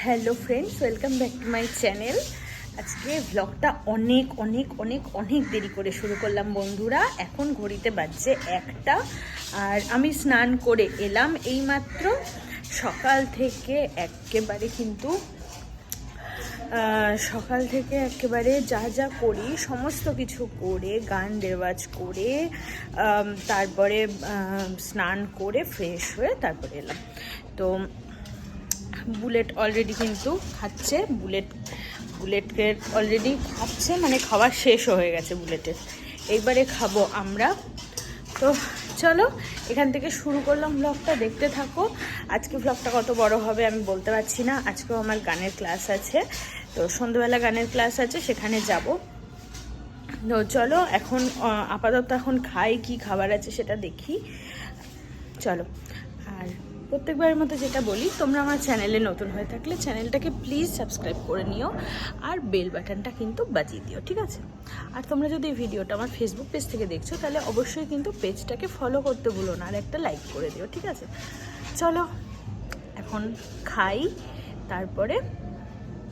Hello friends, welcome back to my channel. আজকে ব্লগটা অনেক দেরি করে শুরু করলাম বন্ধুরা। এখন ঘড়িতে বাজছে 1টা আর আমি স্নান করে এলাম এইমাত্র। সকাল থেকে একেবারে যা যা করি সমস্ত কিছু করে, গান রেওয়াজ করে, তারপরে স্নান করে ফ্রেশ হয়ে তারপরে এলাম। তো বুলেট অলরেডি কিন্তু খাচ্ছে, বুলেটকে অলরেডি খাচ্ছে, মানে খাওয়া শেষও হয়ে গেছে বুলেটের। এইবারে খাবো আমরা। তো চলো এখান থেকে শুরু করলাম ব্লগটা, দেখতে থাকো। আজকে ব্লগটা কত বড় হবে আমি বলতে পারছি না। আজকেও আমার গানের ক্লাস আছে, তো সন্ধ্যাবেলা গানের ক্লাস আছে, সেখানে যাব। তো চলো এখন আপাতত এখন খাই, কি খাবার আছে সেটা দেখি। চলো। আর প্রত্যেকবারের মতো যেটা বলি, তোমরা আমার চ্যানেলে নতুন হয়ে থাকলে চ্যানেলটাকে প্লিজ সাবস্ক্রাইব করে নিও আর বেল বাটনটা কিন্তু বাজিয়ে দিও, ঠিক আছে? আর তোমরা যদি এই ভিডিওটা আমার ফেসবুক পেজ থেকে দেখছো তাহলে অবশ্যই কিন্তু পেজটাকে ফলো করতে ভুলো না, আর একটা লাইক করে দিও, ঠিক আছে? চলো এখন খাই, তারপরে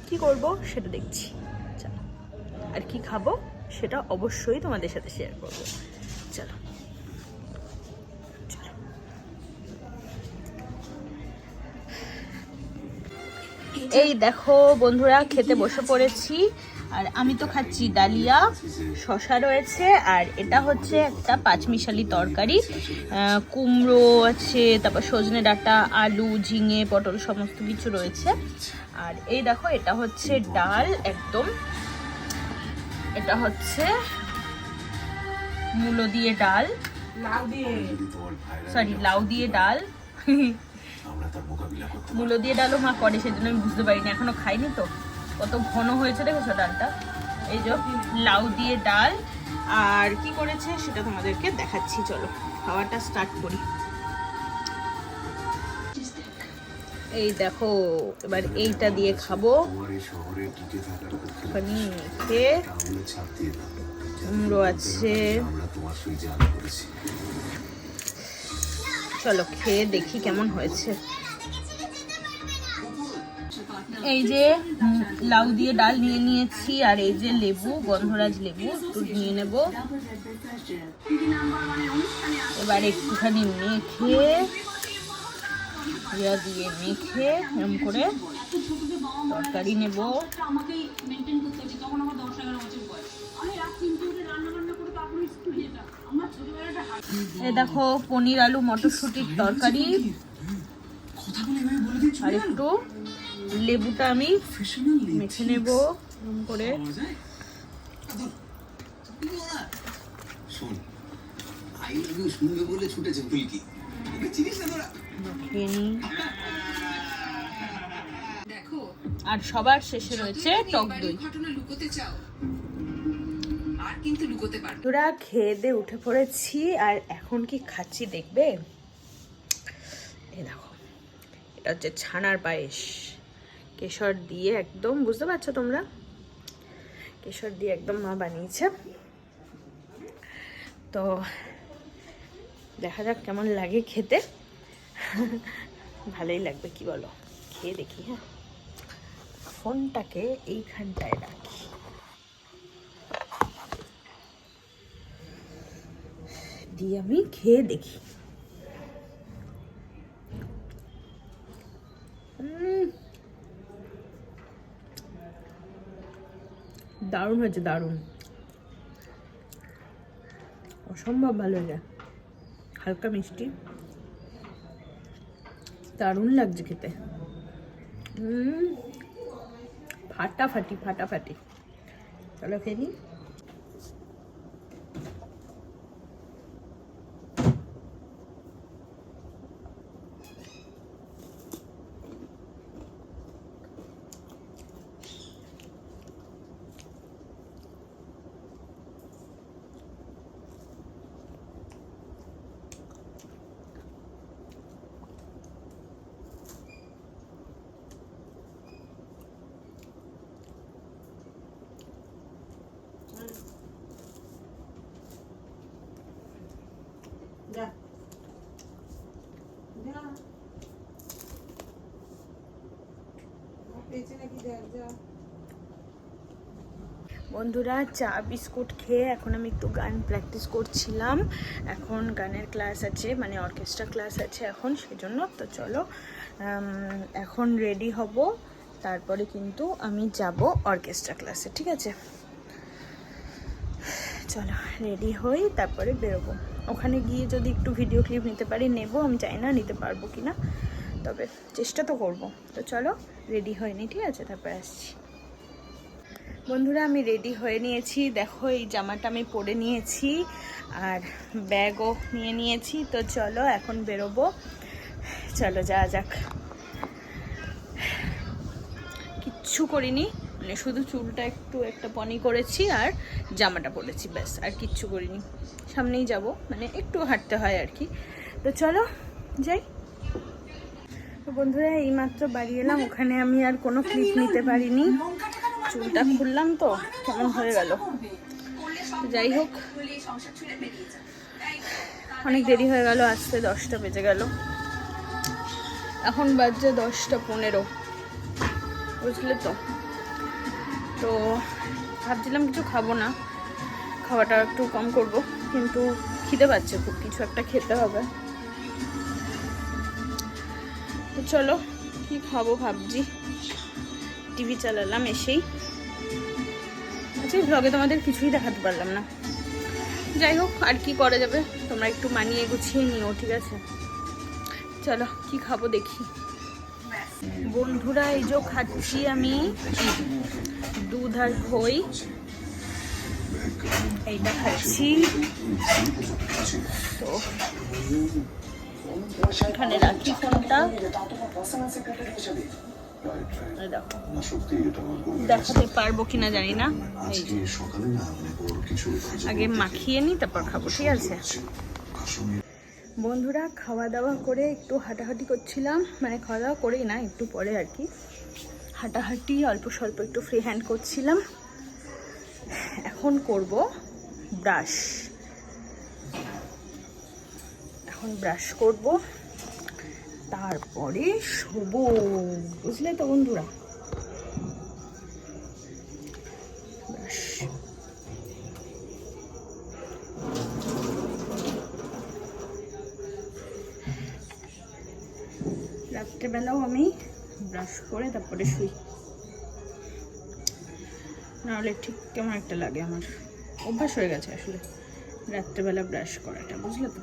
কি করব সেটা দেখছি। চলো, আর কি খাবো সেটা অবশ্যই তোমাদের সাথে শেয়ার করবো। চলো। এই দেখো বন্ধুরা, খেতে বসে পড়েছি। আর আমি তো খাচ্ছি ডালিয়া, শশা রয়েছে, আর এটা হচ্ছে একটা পাঁচমিশালি তরকারি। কুমড়ো আছে, তারপর সজনে ডাঁটা, আলু, ঝিঙে, পটল সমস্ত কিছু রয়েছে। আর এই দেখো, এটা হচ্ছে ডাল, একদম এটা হচ্ছে মূলো দিয়ে ডাল, লাউ দিয়ে ডাল। মূলো দিয়ে ডালও মা করে, সেজন্য আমি বুঝতে পারিনি, এখনো খাইনি তো। কত ঘন হয়েছে দেখেছো ডালটা। এই যে লাউ দিয়ে ডাল, আর কি করেছে সেটা তোমাদেরকে দেখাচ্ছি। চলো খাওয়াটা স্টার্ট করি। এই দেখো, এবার এইটা দিয়ে খাবো। কুমড়ো আছে, চলো খেয়ে দেখি কেমন হয়েছে। এই যে লাউ দিয়ে ডাল নিয়ে নিয়েছি, আর এই যে লেবু, গন্ধরাজ লেবু একটু নিয়ে নেব। এবার একটুখানি মেখে দিয়ে এরকম করে তরকারি নেব। এই দেখো পনির আলু মটরশুঁটির তরকারি, আর একটু লেবুটা আমি মেখে নেব এরকম করে। আর সবার শেষে রয়েছে টক দই। তোরা খেয়ে দিয়ে উঠে পড়েছি, আর এখন কি খাচ্ছি দেখবে। এই দেখো, এটা হচ্ছে ছানার পায়েস, কেশর দিয়ে একদম, বুঝতে পারছো তোমরা, কেশর দিয়ে একদম মা বানিয়েছে। তো দেখা যাক কেমন লাগে খেতে। ভালোই লাগবে, কি বলো? খেয়ে দেখি। হ্যাঁ, ফোনটাকে এইখানটায় রাখি, দিয়ে আমি খেয়ে দেখি। দারুণ হয়েছে, দারুণ, অসম্ভব ভালো লাগে। হালকা মিষ্টি, দারুণ লাগছে খেতে। ফাটাফাটি। চলো খেয়ে নিই। বন্ধুরা চা বিস্কুট খেয়ে এখন আমি একটু গান প্র্যাকটিস করছিলাম। এখন গানের ক্লাস আছে, মানে অর্কেস্ট্রা ক্লাস আছে এখন, সেজন্য। তো চলো এখন রেডি হব, তারপরে কিন্তু আমি যাব অর্কেস্ট্রা ক্লাসে, ঠিক আছে? চলো রেডি হই, তারপরে বেরোবো। ওখানে গিয়ে যদি একটু ভিডিও ক্লিপ নিতে পারি নেবো, আমি জানি না নিতে পারবো কি না, তবে চেষ্টা তো করবো। তো চলো রেডি হয়নি, ঠিক আছে? তারপরে আসছি। বন্ধুরা আমি রেডি হয়ে নিয়েছি, দেখো এই জামাটা আমি পরে নিয়েছি আর ব্যাগও নিয়ে নিয়েছি। তো চলো এখন বেরোবো, চলো যাওয়া যাক। কিচ্ছু করিনি, মানে শুধু চুলটা একটু একটা পনি করেছি আর জামাটা পরেছি, ব্যাস, আর কিচ্ছু করিনি। সামনেই যাব, মানে একটু হাঁটতে হয় আর কি। তো চলো যাই। তো বন্ধুরা এইমাত্র বাড়ি এলাম, ওখানে আমি আর কোনো ক্লিপ নিতে পারিনি, চুলটা খুললাম তো কেমন হয়ে গেল। যাই হোক, অনেক দেরি হয়ে গেল, আসতে 10টা বেজে গেল, এখন বাজছে 10টা 15, বুঝলে তো? তো ভাবছিলাম কিছু খাবো না, খাওয়াটা একটু কম করব, কিন্তু খিদে পাচ্ছে খুব, কিছু একটা খেতে হবে। তো চলো কি খাবো ভাবছি, টিভি চালালাম এসেই। আচ্ছা ভ্লগে তোমাদের কিছুই দেখাতে পারলাম না, যাই হোক, আর কি করা যাবে, তোমরা একটু মানিয়ে গুছিয়ে নিও, ঠিক আছে? চলো কি খাবো দেখি। বন্ধুরা এই যে খাচ্ছি আমি দুধ আর খই, এইটা খাচ্ছি। তো এখানে রাখি ফোনটা, দেখাতে পারবো কিনা জানি না। আগে মাখিয়ে নি তারপর খাবো, ঠিক আছে? বন্ধুরা খাওয়া দাওয়া করে একটু হাঁটাহাঁটি করছিলাম, মানে খাওয়া দাওয়া করেই না, একটু পরে আর কি, হাঁটাহাঁটি অল্প স্বল্প একটু ফ্রি হ্যান্ড করছিলাম। এখন করব ব্রাশ, এখন ব্রাশ করব, তারপরে শোবো, বুঝলে তো বন্ধুরা? ব্রাশ রাত্রেবেলাও আমি ব্রাশ করে তারপরে শুই, নাহলে ঠিক কেমন একটা লাগে, আমার অভ্যাস হয়ে গেছে আসলে রাত্রেবেলা ব্রাশ করাটা, বুঝলে তো?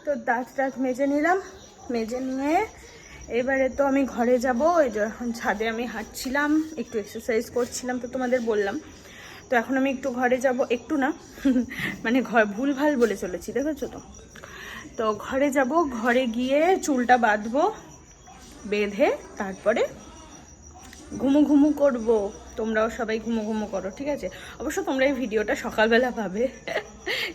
তো দাঁত মেজে নিলাম, মেজে নিয়ে এবারে তো আমি ঘরে যাব। এই যে এখন ছাদে আমি হাঁটছিলাম, একটু এক্সারসাইজ করছিলাম, তো তোমাদের বললাম। তো এখন আমি একটু ঘরে যাব, একটু না মানে ভুলভাল বলে চলেছি, দেখেছো তো? তো ঘরে যাব, ঘরে গিয়ে চুলটা বাঁধবো, বেঁধে তারপরে ঘুমু করব। তোমরাও সবাই ঘুমু করো, ঠিক আছে? অবশ্য তোমরা এই ভিডিওটা সকালবেলা পাবে,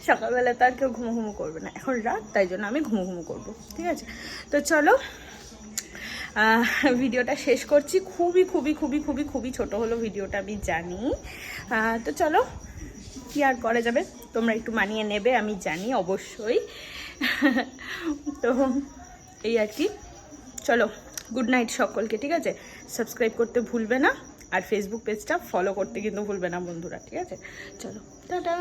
সকালবেলা তো আর কেউ ঘুমু করবে না, এখন রাত, তাই জন্য আমি ঘুমু করবো, ঠিক আছে? তো চলো ভিডিওটা শেষ করছি। খুবই খুবই খুবই খুবই খুবই ছোট হলো ভিডিওটা, আমি জানি। তো চলো কি আর করা যাবে, তোমরা একটু মানিয়ে নেবে আমি জানি অবশ্যই। তো এই আর কি, চলো গুড নাইট সকলকে, ঠিক আছে? সাবস্ক্রাইব করতে ভুলবে না, আর ফেসবুক পেজটা ফলো করতে কিন্তু ভুলবে না বন্ধুরা, ঠিক আছে? চলো টাটা।